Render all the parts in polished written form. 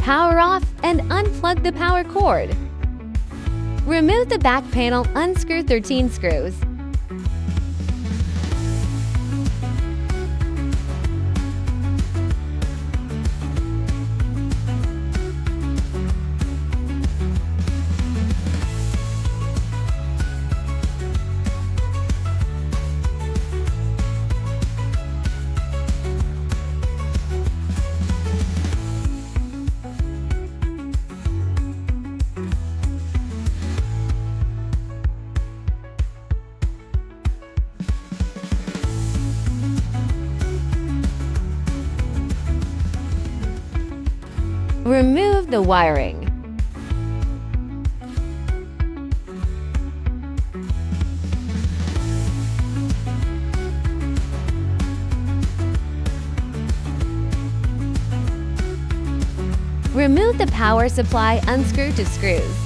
Power off and unplug the power cord. Remove the back panel, unscrew 13 screws. Remove the wiring. Remove the power supply, unscrew to screws.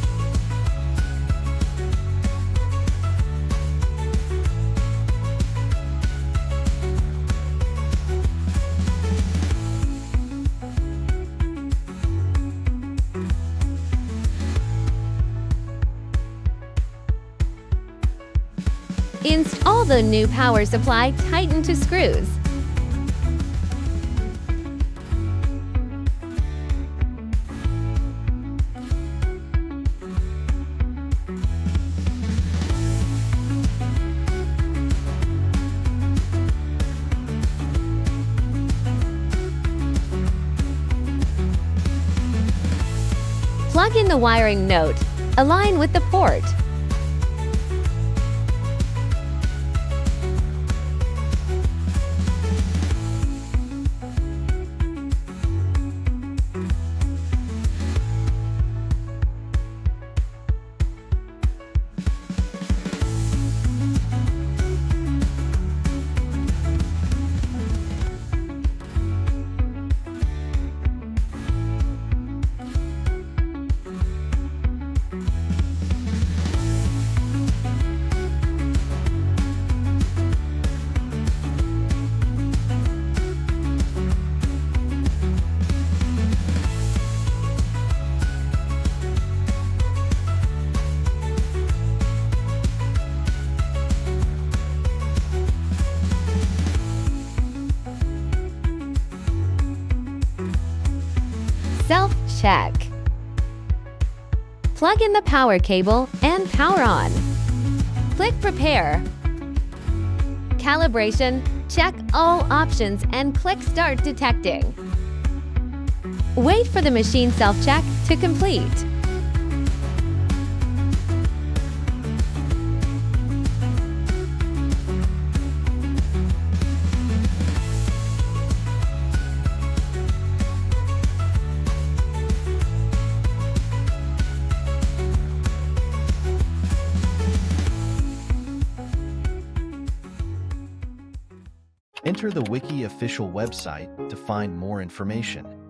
Install the new power supply, tighten to screws. Plug in the wiring node. Align with the port. Self-check. Plug in the power cable and power on. Click Prepare. Calibration. Check all options and click Start Detecting. Wait for the machine self-check to complete. Enter the Wiki official website to find more information.